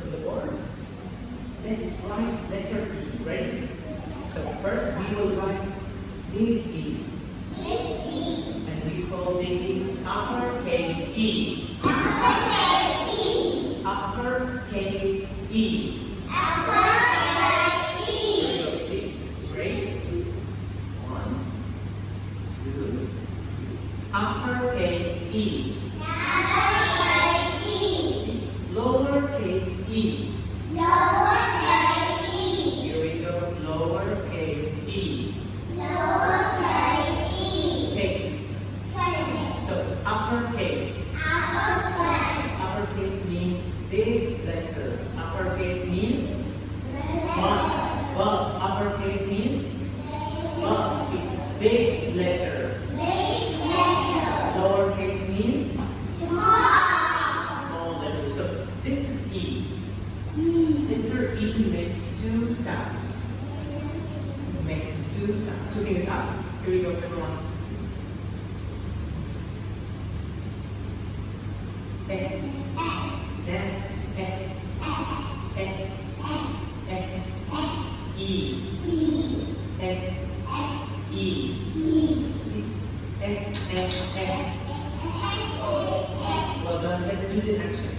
the board. Let's write letter E. Ready? So first we will write big E. And we call big E uppercase E. Uppercase E. Straight. 1, 2. Uppercase E. Lowercase E. Here we go. Lowercase E. Case. So uppercase. Uppercase means big letter. Uppercase means uppercase means big letter. Lowercase means small letter. So this is E. Letter E makes two sounds. Makes two sounds. Two fingers up. Here we go, everyone. E. Well done. Let's do the action.